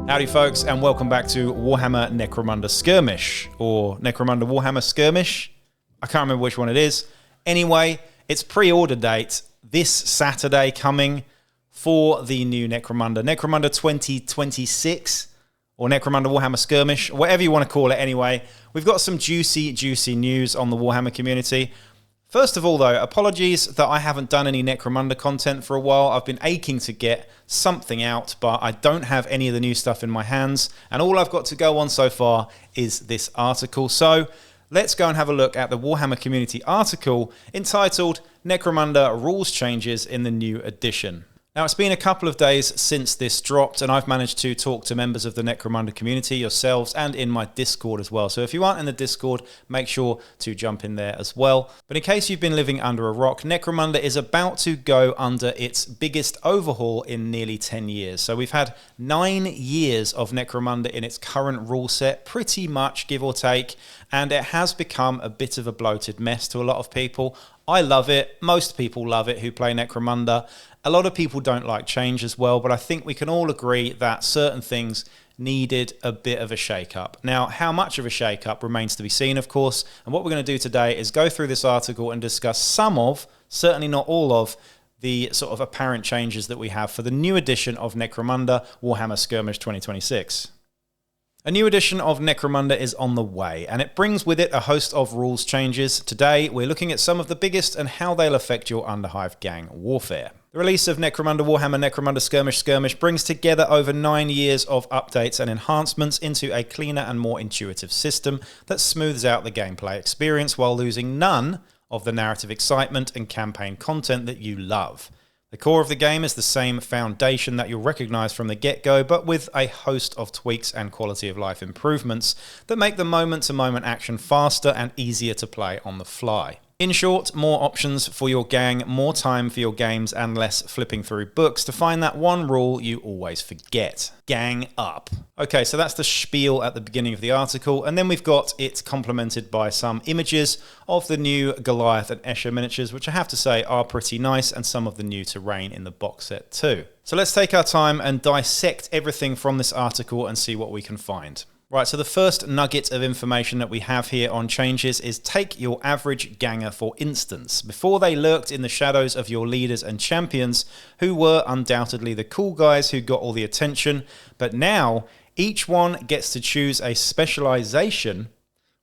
Howdy folks, and welcome back to Warhammer Necromunda Skirmish, or Necromunda Warhammer Skirmish. I can't remember which one it is. Anyway, it's pre-order date this Saturday coming for the new Necromunda. Necromunda 2026, or Necromunda Warhammer Skirmish, whatever you want to call it anyway. We've got some juicy news on the Warhammer community. First of all, though, apologies that I haven't done any Necromunda content for a while. I've been aching to get something out, but I don't have any of the new stuff in my hands, and all I've got to go on so far is this article. So let's go and have a look at the Warhammer community article entitled Necromunda Rules Changes in the New Edition. Now, it's been a couple of days since this dropped, and I've managed to talk to members of the Necromunda community, yourselves, and in my Discord as well. So if you aren't in the Discord, make sure to jump in there as well. But in case you've been living under a rock, Necromunda is about to go under its biggest overhaul in nearly 10 years. So we've had 9 years of Necromunda in its current rule set, pretty much, give or take, and it has become a bit of a bloated mess to a lot of people. I love it. Most people love it who play Necromunda. A lot of people don't like change as well, but I think we can all agree that certain things needed a bit of a shake-up. Now, how much of a shake-up remains to be seen, of course, and what we're going to do today is go through this article and discuss some of, certainly not all of, the sort of apparent changes that we have for the new edition of Necromunda Warhammer Skirmish 2026. A new edition of Necromunda is on the way, and it brings with it a host of rules changes. Today, we're looking at some of the biggest and how they'll affect your Underhive gang warfare. The release of Necromunda Warhammer Necromunda Skirmish brings together over 9 years of updates and enhancements into a cleaner and more intuitive system that smooths out the gameplay experience while losing none of the narrative excitement and campaign content that you love. The core of the game is the same foundation that you'll recognise from the get-go, but with a host of tweaks and quality of life improvements that make the moment-to-moment action faster and easier to play on the fly. In short, more options for your gang, more time for your games, and less flipping through books to find that one rule you always forget. Gang up. Okay, so that's the spiel at the beginning of the article, and then we've got it complemented by some images of the new Goliath and Escher miniatures, which I have to say are pretty nice, and some of the new terrain in the box set too. So let's take our time and dissect everything from this article and see what we can find. Right, so the first nugget of information that we have here on changes is take your average ganger for instance. Before, they lurked in the shadows of your leaders and champions, who were undoubtedly the cool guys who got all the attention, but now each one gets to choose a specialization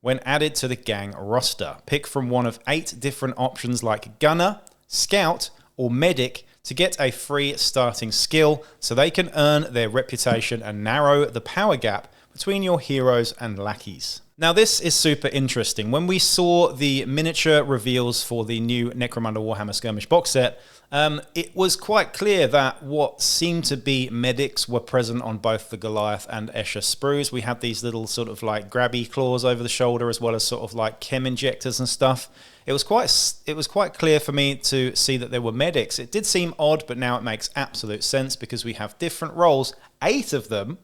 when added to the gang roster. Pick from one of 8 different options like Gunner, Scout, or Medic to get a free starting skill so they can earn their reputation and narrow the power gap between your heroes and lackeys. Now, this is super interesting. When we saw the miniature reveals for the new Necromunda Warhammer Skirmish box set, it was quite clear that what seemed to be medics were present on both the Goliath and Escher sprues. We had these little sort of like grabby claws over the shoulder, as well as sort of like chem injectors and stuff. It was quite clear for me to see that there were medics. It did seem odd, but now it makes absolute sense because we have different roles, 8 of them,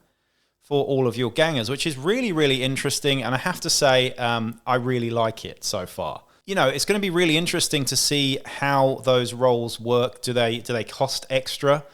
for all of your gangers, which is really interesting, and I have to say I really like it so far. You know, it's going to be really interesting to see how those roles work. Do they cost extra,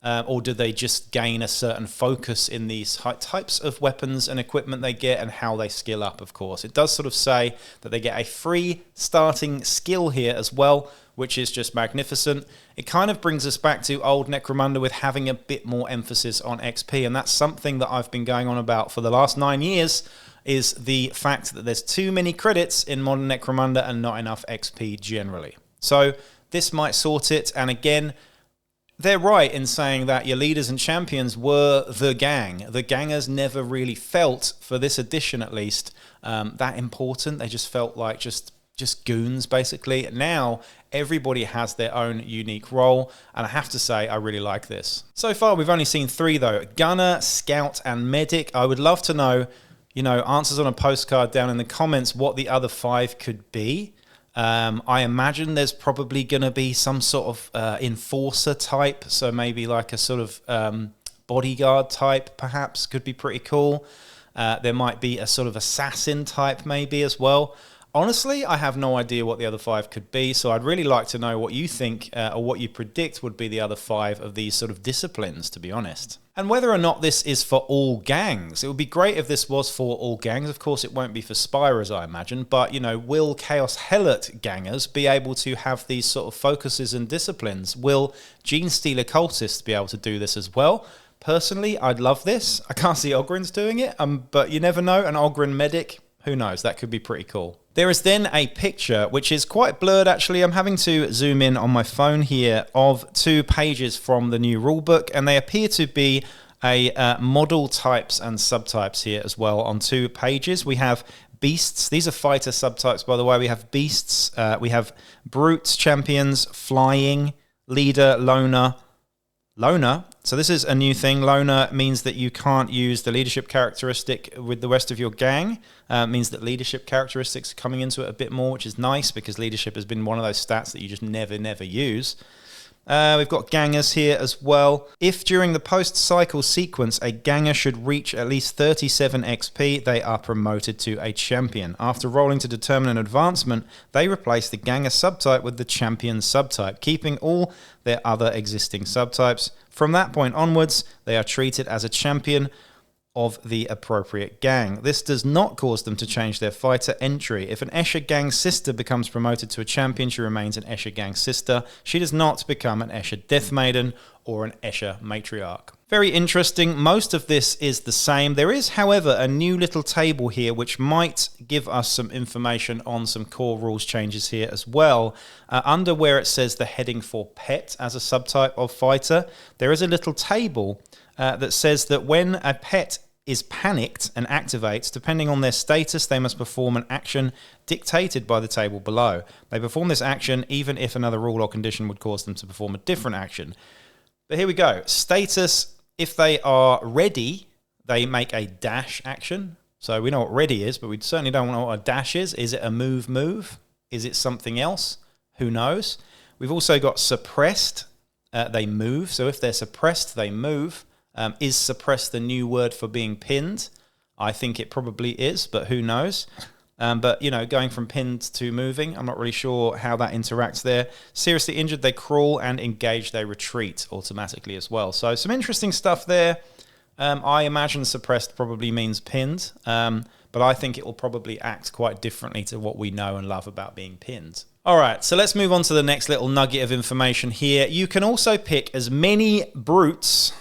or do they just gain a certain focus in these types of weapons and equipment they get and how they skill up, of course. It does sort of say that they get a free starting skill here as well, which is just magnificent. It kind of brings us back to old Necromunda with having a bit more emphasis on XP, and that's something that I've been going on about for the last 9 years, is the fact that there's too many credits in modern Necromunda and not enough XP generally. So this might sort it, and again, they're right in saying that your leaders and champions were the gang. The gangers never really felt, for this edition at least, that important. They just felt like just goons, basically. Now, everybody has their own unique role, and I have to say, I really like this. So far, we've only seen 3, though. Gunner, Scout, and Medic. I would love to know, answers on a postcard down in the comments what the other 5 could be. I imagine there's probably going to be some sort of enforcer type, so maybe like a sort of bodyguard type, perhaps, could be pretty cool. There might be a sort of assassin type, maybe, as well. Honestly, I have no idea what the other 5 could be, so I'd really like to know what you think or what you predict would be the other 5 of these sort of disciplines, to be honest. And whether or not this is for all gangs. It would be great if this was for all gangs. Of course, it won't be for Spirers, I imagine, but, you know, will Chaos Helot gangers be able to have these sort of focuses and disciplines? Will Genestealer cultists be able to do this as well? Personally, I'd love this. I can't see Ogryns doing it, but you never know. An Ogryn medic, who knows? That could be pretty cool. There is then a picture, which is quite blurred actually. I'm having to zoom in on my phone here, of 2 pages from the new rulebook, and they appear to be a model types and subtypes here as well on 2 pages. We have beasts. These are fighter subtypes, by the way. We have beasts, we have brutes, champions, flying, leader, loner. Loner, so this is a new thing. Loner means that you can't use the leadership characteristic with the rest of your gang. Means that leadership characteristics are coming into it a bit more, which is nice because leadership has been one of those stats that you just never use. We've got gangers here as well. If during the post-cycle sequence a ganger should reach at least 37 XP, they are promoted to a champion. After rolling to determine an advancement, they replace the ganger subtype with the champion subtype, keeping all their other existing subtypes. From that point onwards, they are treated as a champion of the appropriate gang. This does not cause them to change their fighter entry. If an Escher gang sister becomes promoted to a champion, she remains an Escher gang sister. She does not become an Escher death maiden or an Escher matriarch. Very interesting. Most of this is the same. There is, however, a new little table here which might give us some information on some core rules changes here as well. Under where it says the heading for pet as a subtype of fighter, there is a little table that says that when a pet is panicked and activates, depending on their status, they must perform an action dictated by the table below. They perform this action even if another rule or condition would cause them to perform a different action. But here we go. Status, if they are ready, they make a dash action. So we know what ready is, but we certainly don't know what a dash is. Is it a move? Is it something else? Who knows? We've also got suppressed. They move. So if they're suppressed, they move. Is suppressed the new word for being pinned? I think it probably is, but who knows? But, you know, going from pinned to moving, I'm not really sure how that interacts there. Seriously injured, they crawl, and engaged, they retreat automatically as well. So some interesting stuff there. I imagine suppressed probably means pinned, but I think it will probably act quite differently to what we know and love about being pinned. All right, so let's move on to the next little nugget of information here. You can also pick as many brutes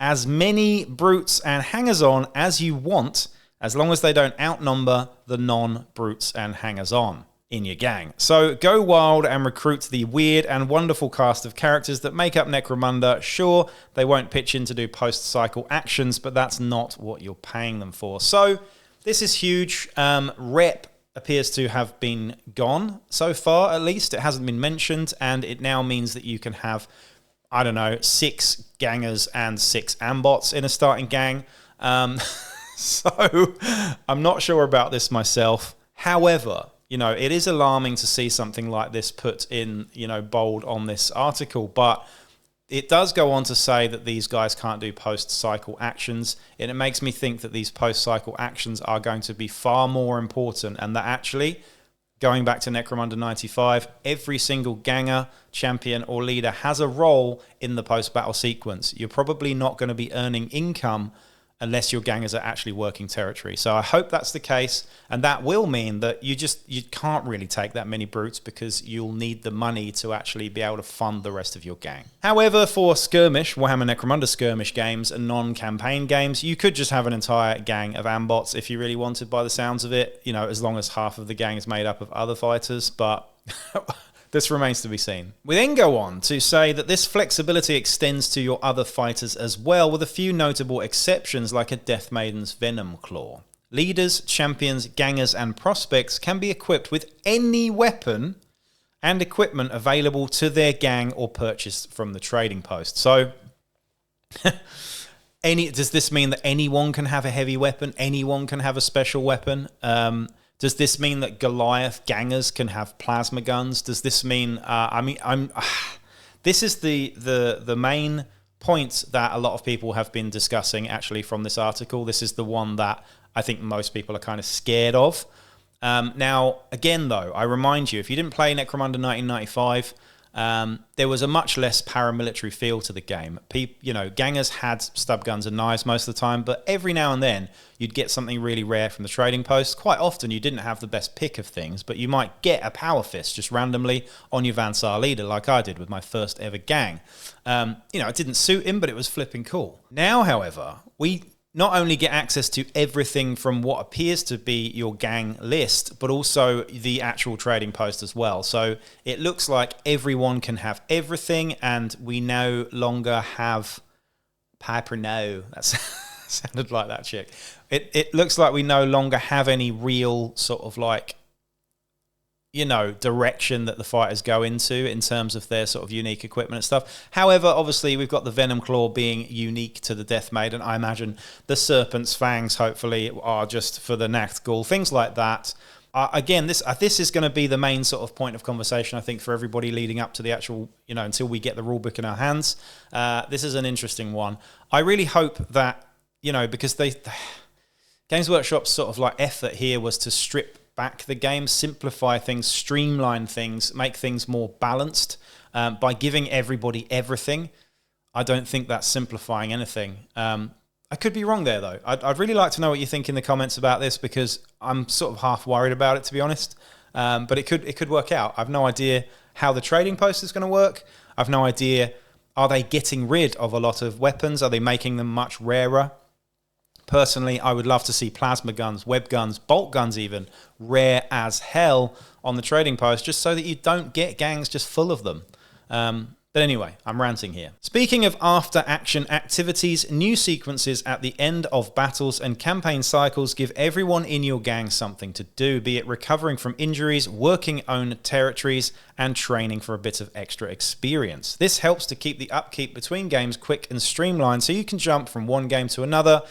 and hangers-on as you want, as long as they don't outnumber the non-brutes and hangers-on in your gang. So go wild and recruit the weird and wonderful cast of characters that make up Necromunda. Sure, they won't pitch in to do post-cycle actions, but that's not what you're paying them for. So this is huge. Rep appears to have been gone so far, at least. It hasn't been mentioned, and it now means that you can have, I don't know, 6 gangers and 6 ambots in a starting gang. So I'm not sure about this myself. However, you know, it is alarming to see something like this put in, you know, bold on this article, but it does go on to say that these guys can't do post-cycle actions, and it makes me think that these post-cycle actions are going to be far more important, and that actually, going back to Necromunda 95, every single ganger, champion, or leader has a role in the post-battle sequence. You're probably not going to be earning income unless your gangers are actually working territory. So I hope that's the case, and that will mean that you can't really take that many brutes because you'll need the money to actually be able to fund the rest of your gang. However, for skirmish, Warhammer Necromunda skirmish games and non-campaign games, you could just have an entire gang of ambots if you really wanted, by the sounds of it, you know, as long as half of the gang is made up of other fighters, but this remains to be seen. We then go on to say that this flexibility extends to your other fighters as well, with a few notable exceptions like a Death Maiden's Venom Claw. Leaders, champions, gangers, and prospects can be equipped with any weapon and equipment available to their gang or purchased from the trading post. So, does this mean that anyone can have a heavy weapon? Anyone can have a special weapon? Does this mean that Goliath gangers can have plasma guns? Does this mean? This is the main point that a lot of people have been discussing actually from this article. This is the one that I think most people are kind of scared of. Now, again, though, I remind you, if you didn't play Necromunda 1995, there was a much less paramilitary feel to the game. Gangers had stub guns and knives most of the time, but every now and then you'd get something really rare from the trading post. Quite often you didn't have the best pick of things, but you might get a power fist just randomly on your Vansar leader, like I did with my first ever gang. It didn't suit him, but it was flipping cool. Now, however, we not only get access to everything from what appears to be your gang list, but also the actual trading post as well. So it looks like everyone can have everything, and we no longer have Piper. No, that sounded like that chick. It looks like we no longer have any real sort of like, direction that the fighters go into in terms of their sort of unique equipment and stuff. However, obviously, we've got the Venom Claw being unique to the Death Maiden. I imagine the Serpent's Fangs, hopefully, are just for the Nachtgul, things like that. Again, this is going to be the main sort of point of conversation, I think, for everybody leading up to the actual, until we get the rulebook in our hands. This is an interesting one. I really hope that, because Games Workshop's sort of like effort here was to strip back the game, simplify things, streamline things, make things more balanced by giving everybody everything. I don't think that's simplifying anything. I could be wrong there, though. I'd really like to know what you think in the comments about this, because I'm sort of half worried about it, to be honest. But it could work out. I've no idea how the trading post is going to work. I've no idea, are they getting rid of a lot of weapons? Are they making them much rarer? Personally, I would love to see plasma guns, web guns, bolt guns even, rare as hell on the trading post, just so that you don't get gangs just full of them. But anyway, I'm ranting here. Speaking of after-action activities, new sequences at the end of battles and campaign cycles give everyone in your gang something to do, be it recovering from injuries, working own territories, and training for a bit of extra experience. This helps to keep the upkeep between games quick and streamlined, so you can jump from one game to another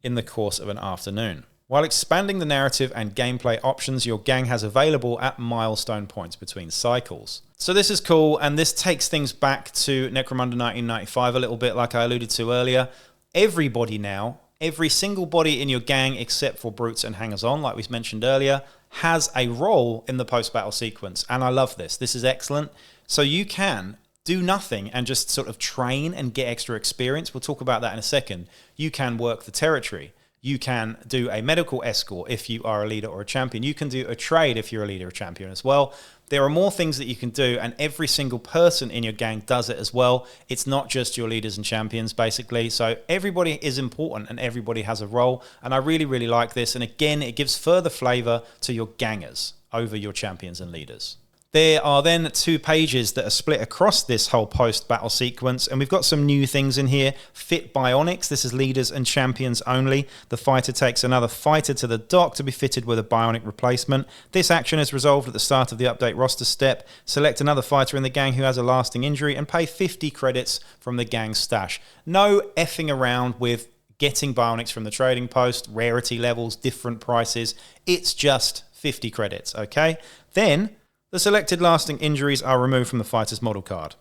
in the course of an afternoon, while expanding the narrative and gameplay options your gang has available at milestone points between cycles. So this is cool, and this takes things back to Necromunda 1995 a little bit, like I alluded to earlier. Everybody now, every single body in your gang except for brutes and hangers-on, like we mentioned earlier, has a role in the post-battle sequence, and I love this. This is excellent. So you can do nothing and just sort of train and get extra experience. We'll talk about that in a second. You can work the territory. You can do a medical escort if you are a leader or a champion. You can do a trade if you're a leader or champion as well. There are more things that you can do, and every single person in your gang does it as well. It's not just your leaders and champions, basically. So everybody is important and everybody has a role, and I really, really like this. And again, it gives further flavor to your gangers over your champions and leaders. There are then 2 pages that are split across this whole post-battle sequence, and we've got some new things in here. Fit Bionics, this is leaders and champions only. The fighter takes another fighter to the dock to be fitted with a bionic replacement. This action is resolved at the start of the update roster step. Select another fighter in the gang who has a lasting injury and pay 50 credits from the gang stash. No effing around with getting bionics from the trading post, rarity levels, different prices. It's just 50 credits, okay? Then the selected lasting injuries are removed from the fighter's model card.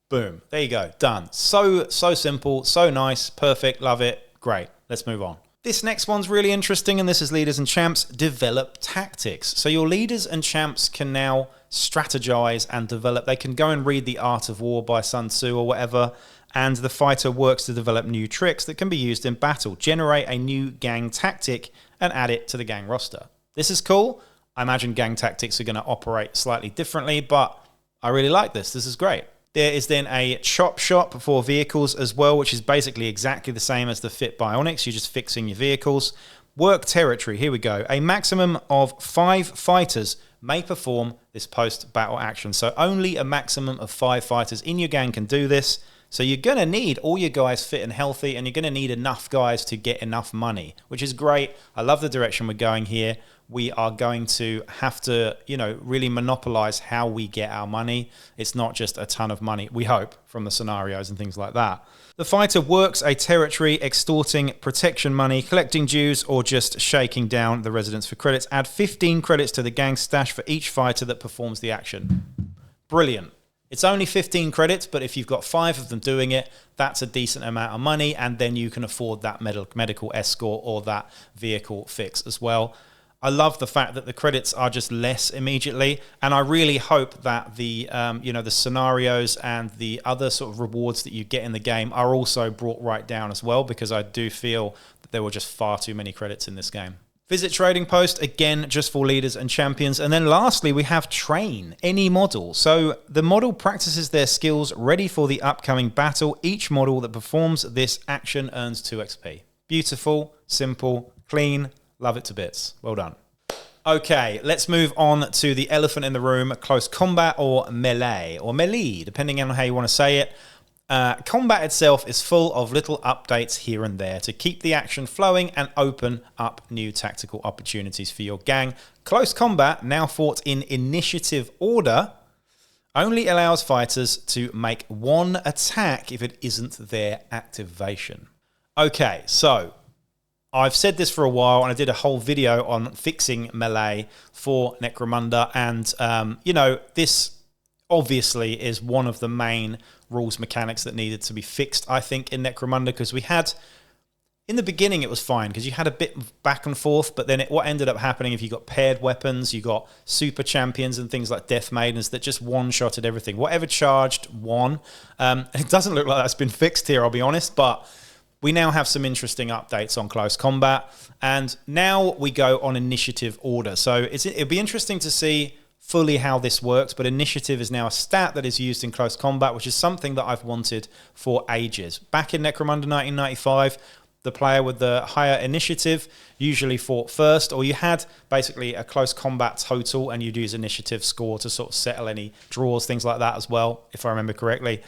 Boom. There you go. Done. So simple, so nice, perfect, love it. Great. Let's move on. This next one's really interesting, and this is leaders and champs. Develop tactics. So your leaders and champs can now strategize and develop. They can go and read The Art of War by Sun Tzu or whatever, and the fighter works to develop new tricks that can be used in battle. Generate a new gang tactic and add it to the gang roster. This is cool. I imagine gang tactics are going to operate slightly differently, but I really like this. This is great. There is then a chop shop for vehicles as well, which is basically exactly the same as the Fit Bionics. You're just fixing your vehicles. Work territory. Here we go. A maximum of 5 fighters may perform this post-battle action. So only a maximum of 5 fighters in your gang can do this. So you're going to need all your guys fit and healthy, and you're going to need enough guys to get enough money, which is great. I love the direction we're going here. We are going to have to, really monopolize how we get our money. It's not just a ton of money, we hope, from the scenarios and things like that. The fighter works a territory, extorting protection money, collecting dues, or just shaking down the residents for credits. Add 15 credits to the gang stash for each fighter that performs the action. Brilliant. It's only 15 credits, but if you've got 5 of them doing it, that's a decent amount of money, and then you can afford that medical escort or that vehicle fix as well. I love the fact that the credits are just less immediately, and I really hope that the the scenarios and the other sort of rewards that you get in the game are also brought right down as well, because I do feel that there were just far too many credits in this game. Visit Trading Post, again, just for leaders and champions. And then lastly, we have Train, any model. So the model practices their skills ready for the upcoming battle. Each model that performs this action earns 2 XP. Beautiful, simple, clean, love it to bits. Well done. Okay, let's move on to the elephant in the room, close combat or melee, depending on how you want to say it. Combat itself is full of little updates here and there to keep the action flowing and open up new tactical opportunities for your gang. Close combat, now fought in initiative order, only allows fighters to make 1 attack if it isn't their activation. Okay, so I've said this for a while, and I did a whole video on fixing melee for Necromunda, and this obviously is one of the main rules mechanics that needed to be fixed, I think, in Necromunda, because we had, in the beginning it was fine because you had a bit of back and forth, but then what ended up happening, if you got paired weapons, you got super champions and things like Death Maidens that just one-shotted everything. Whatever charged, won. It doesn't look like that's been fixed here, I'll be honest, but we now have some interesting updates on close combat, and now we go on initiative order. So it'll be interesting to see fully how this works, but initiative is now a stat that is used in close combat, which is something that I've wanted for ages. Back in Necromunda 1995, the player with the higher initiative usually fought first, or you had basically a close combat total and you'd use initiative score to sort of settle any draws, things like that as well, if I remember correctly.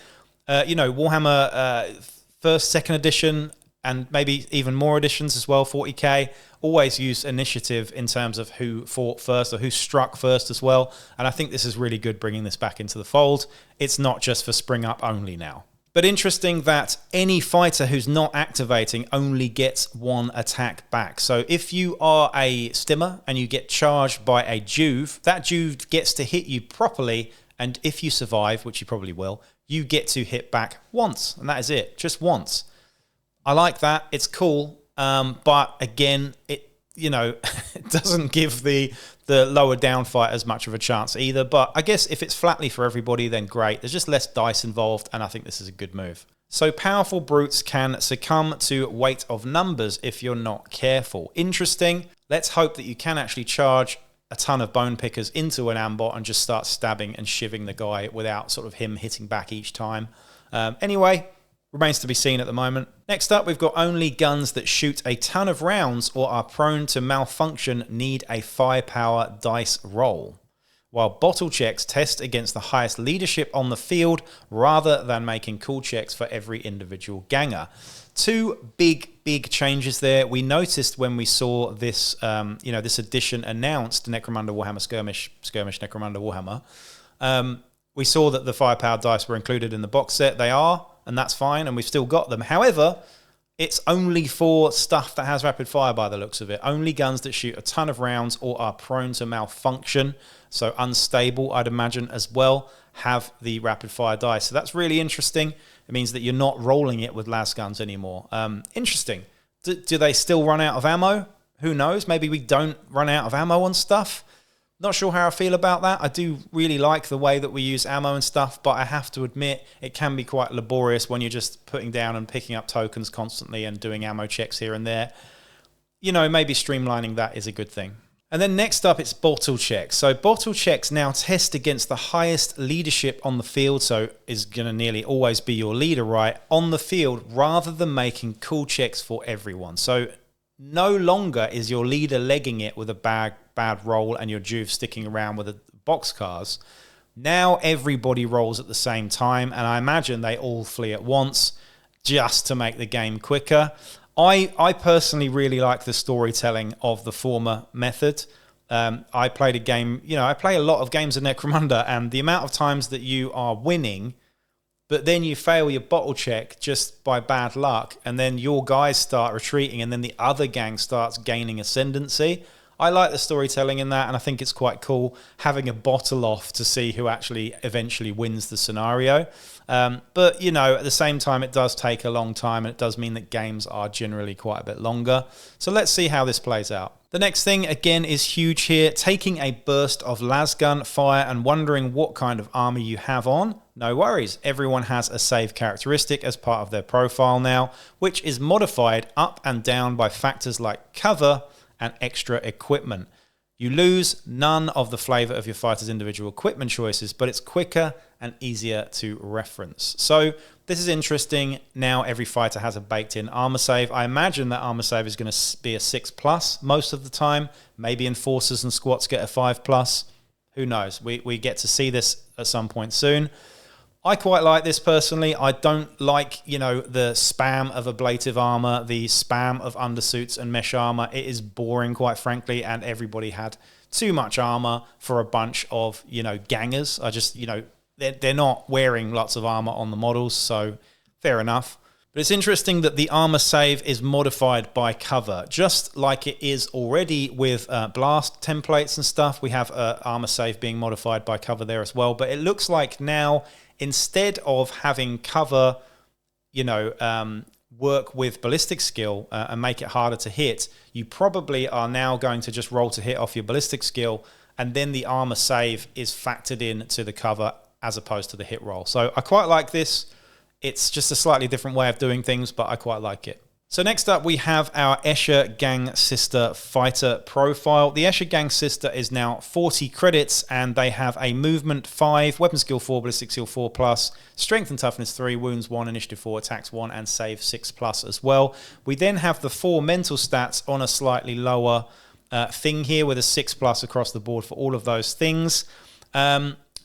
Warhammer 1st, 2nd edition, and maybe even more editions as well, 40k, always use initiative in terms of who fought first or who struck first as well. And I think this is really good bringing this back into the fold. It's not just for spring up only now. But interesting that any fighter who's not activating only gets 1 attack back. So if you are a stimmer and you get charged by a Juve, that Juve gets to hit you properly, and if you survive, which you probably will, you get to hit back once, and that is it, just once. I like that. It's cool. But again, it doesn't give the lower down fighters much of a chance either. But I guess if it's flatly for everybody, then great. There's just less dice involved, and I think this is a good move. So powerful brutes can succumb to weight of numbers if you're not careful. Interesting. Let's hope that you can actually charge a ton of bone pickers into an ambot and just start stabbing and shivving the guy without sort of him hitting back each time. Anyway, remains to be seen at the moment. Next up, we've got only guns that shoot a ton of rounds or are prone to malfunction need a firepower dice roll, while bottle checks test against the highest leadership on the field rather than making cool checks for every individual ganger. 2 big changes there. We noticed when we saw this, this edition announced, Necromunda Warhammer Skirmish Necromunda Warhammer. We saw that the firepower dice were included in the box set. They are, and that's fine, and we've still got them. However, it's only for stuff that has rapid fire by the looks of it. Only guns that shoot a ton of rounds or are prone to malfunction, so unstable, I'd imagine, as well, have the rapid fire dice. So that's really interesting. It means that you're not rolling it with las guns anymore. Interesting. Do they still run out of ammo? Who knows? Maybe we don't run out of ammo on stuff. Not sure how I feel about that. I do really like the way that we use ammo and stuff, but I have to admit it can be quite laborious when you're just putting down and picking up tokens constantly and doing ammo checks here and there. Maybe streamlining that is a good thing. And then next up, it's bottle checks. So bottle checks now test against the highest leadership on the field, so is going to nearly always be your leader, right, on the field, rather than making cool checks for everyone. So no longer is your leader legging it with a bad roll and your Juve sticking around with the boxcars. Now everybody rolls at the same time, and I imagine they all flee at once just to make the game quicker. I personally really like the storytelling of the former method. I played a game, I play a lot of games of Necromunda, and the amount of times that you are winning, but then you fail your bottle check just by bad luck, and then your guys start retreating, and then the other gang starts gaining ascendancy. I like the storytelling in that, and I think it's quite cool having a bottle off to see who actually eventually wins the scenario. But, you know, at the same time, it does take a long time, and it does mean that games are generally quite a bit longer. So let's see how this plays out. The next thing, again, is huge here. Taking a burst of lasgun fire and wondering what kind of armor you have on. No worries. Everyone has a save characteristic as part of their profile now, which is modified up and down by factors like cover and extra equipment. You lose none of the flavor of your fighter's individual equipment choices, but it's quicker and easier to reference. So this is interesting. Now every fighter has a baked-in armor save. I imagine that armor save is going to be a 6+ most of the time. Maybe enforcers and squats get a 5+. Who knows? We get to see this at some point soon. I quite like this personally. I don't like, you know, the spam of ablative armor, the spam of undersuits and mesh armor. It is boring, quite frankly, and everybody had too much armor for a bunch of, you know, gangers. I just, you know, they're not wearing lots of armor on the models, so fair enough. But it's interesting that the armor save is modified by cover, just like it is already with blast templates and stuff. We have armor save being modified by cover there as well, but it looks like now, instead of having cover, you know, work with ballistic skill and make it harder to hit, you probably are now going to just roll to hit off your ballistic skill, and then the armor save is factored in to the cover as opposed to the hit roll. So I quite like this. It's just a slightly different way of doing things, but I quite like it. So next up, we have our Escher Gang Sister fighter profile. The Escher Gang Sister is now 40 credits, and they have a movement 5, weapon skill 4, ballistic skill 4+, strength and toughness 3, wounds 1, initiative 4, attacks 1, and save 6+ as well. We then have the 4 mental stats on a slightly lower thing here with a 6+ across the board for all of those things.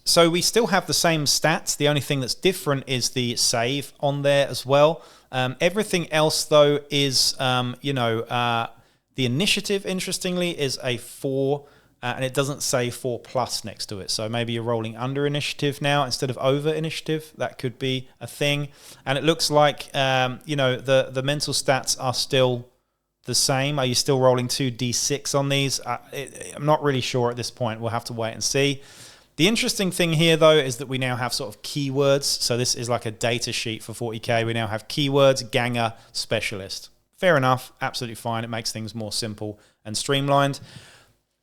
So we still have the same stats. The only thing that's different is the save on there as well. Everything else, though, is, the initiative, interestingly, is a 4, and it doesn't say 4+ next to it. So maybe you're rolling under initiative now instead of over initiative. That could be a thing. And it looks like, the mental stats are still the same. Are you still rolling 2d6 on these? I'm not really sure at this point. We'll have to wait and see. The interesting thing here, though, is that we now have sort of keywords. So this is like a data sheet for 40k. We now have keywords, ganger, specialist. Fair enough. Absolutely fine. It makes things more simple and streamlined.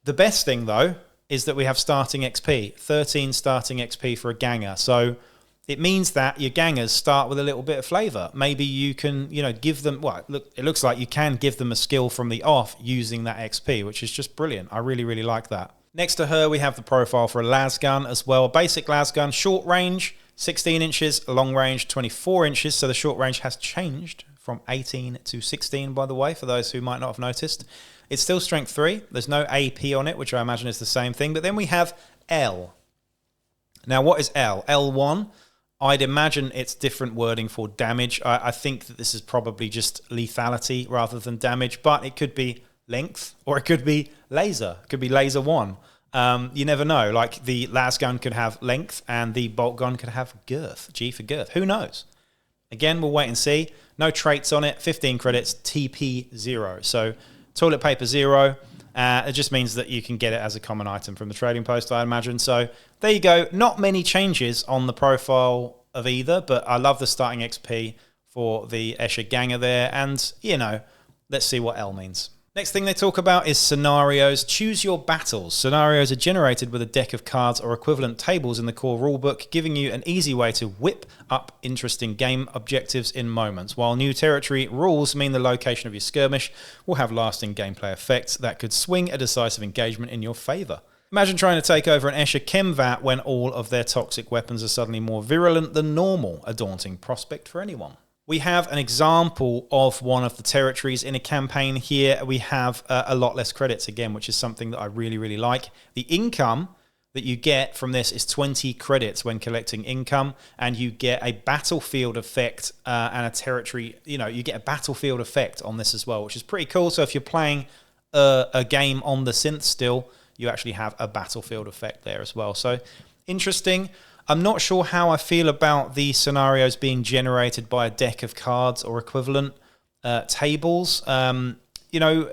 The best thing, though, is that we have starting XP. 13 starting XP for a ganger. So it means that your gangers start with a little bit of flavor. Maybe you can, give them, it looks like you can give them a skill from the off using that XP, which is just brilliant. I really, really like that. Next to her, we have the profile for a lasgun as well. A basic lasgun, short range, 16 inches, long range, 24 inches. So the short range has changed from 18 to 16, by the way, for those who might not have noticed. It's still strength 3. There's no AP on it, which I imagine is the same thing. But then we have L. Now, what is L? L1, I'd imagine it's different wording for damage. I think that this is probably just lethality rather than damage, but it could be length, or it could be laser. It could be laser 1. You never know. Like the lasgun could have length and the bolt gun could have girth. G for girth. Who knows? Again, we'll wait and see. No traits on it. 15 credits. TP 0. So toilet paper 0. It just means that you can get it as a common item from the trading post, I imagine. So there you go. Not many changes on the profile of either, but I love the starting XP for the Escher Ganger there. And, let's see what L means. Next thing they talk about is scenarios. Choose your battles. Scenarios are generated with a deck of cards or equivalent tables in the core rulebook, giving you an easy way to whip up interesting game objectives in moments, while new territory rules mean the location of your skirmish will have lasting gameplay effects that could swing a decisive engagement in your favour. Imagine trying to take over an Escher Chemvat when all of their toxic weapons are suddenly more virulent than normal, a daunting prospect for anyone. We have an example of one of the territories in a campaign here. We have a lot less credits again, which is something that I really, really like. The income that you get from this is 20 credits when collecting income, and you get a battlefield effect and a territory, you get a battlefield effect on this as well, which is pretty cool. So if you're playing a game on the synth still, you actually have a battlefield effect there as well. So interesting. I'm not sure how I feel about the scenarios being generated by a deck of cards or equivalent tables. you know,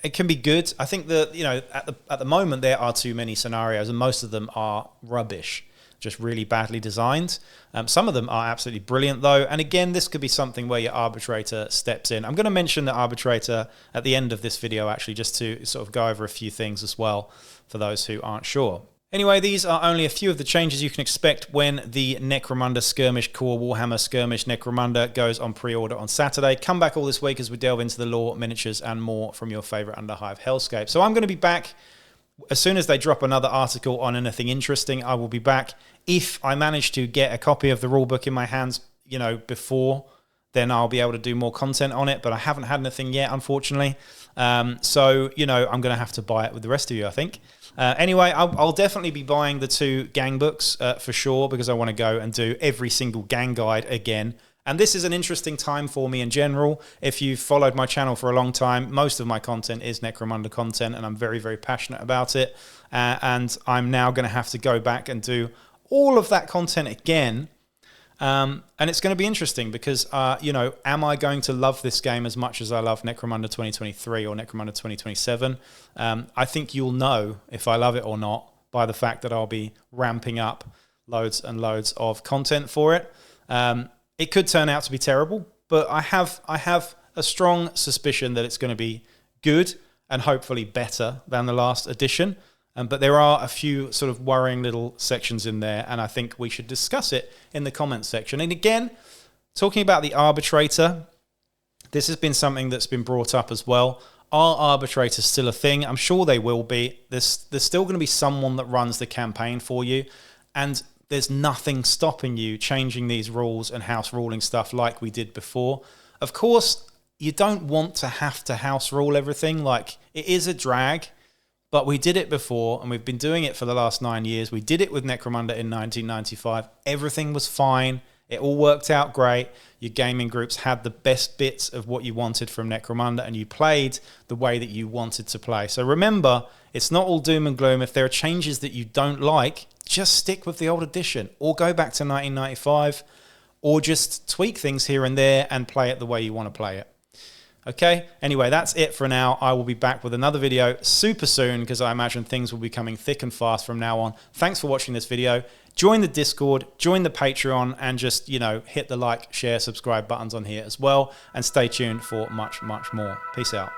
it can be good. I think that, you know, at the moment there are too many scenarios, and most of them are rubbish, just really badly designed. Some of them are absolutely brilliant though. And again, this could be something where your arbitrator steps in. I'm going to mention the arbitrator at the end of this video, actually, just to sort of go over a few things as well for those who aren't sure. Anyway, these are only a few of the changes you can expect when the Necromunda Skirmish Core Warhammer Skirmish Necromunda goes on pre-order on Saturday. Come back all this week as we delve into the lore, miniatures, and more from your favourite Underhive hellscape. So I'm going to be back as soon as they drop another article on anything interesting. I will be back. If I manage to get a copy of the rulebook in my hands, you know, before, then I'll be able to do more content on it. But I haven't had anything yet, unfortunately. So, you know, I'm going to have to buy it with the rest of you, I think. Anyway, I'll definitely be buying the 2 gang books for sure, because I want to go and do every single gang guide again. And this is an interesting time for me in general. If you've followed my channel for a long time, most of my content is Necromunda content, and I'm very, very passionate about it. And I'm now going to have to go back and do all of that content again. And it's going to be interesting because, you know, am I going to love this game as much as I love Necromunda 2023 or Necromunda 2027? I think you'll know if I love it or not by the fact that I'll be ramping up loads and loads of content for it. It could turn out to be terrible, but I have a strong suspicion that it's going to be good and hopefully better than the last edition. But there are a few sort of worrying little sections in there, and I think we should discuss it in the comments section. And again, talking about the arbitrator, this has been something that's been brought up as well. Are arbitrators still a thing? I'm sure they will be. There's still going to be someone that runs the campaign for you, and there's nothing stopping you changing these rules and house ruling stuff like we did before. Of course, you don't want to have to house rule everything. Like, it is a drag. But we did it before, and we've been doing it for the last 9 years. We did it with Necromunda in 1995. Everything was fine. It all worked out great. Your gaming groups had the best bits of what you wanted from Necromunda, and you played the way that you wanted to play. So remember, it's not all doom and gloom. If there are changes that you don't like, just stick with the old edition, or go back to 1995, or just tweak things here and there and play it the way you want to play it. Okay, anyway, that's it for now. I will be back with another video super soon, because I imagine things will be coming thick and fast from now on. Thanks for watching this video. Join the Discord, join the Patreon, and just, you know, hit the like, share, subscribe buttons on here as well. And stay tuned for much, much more. Peace out.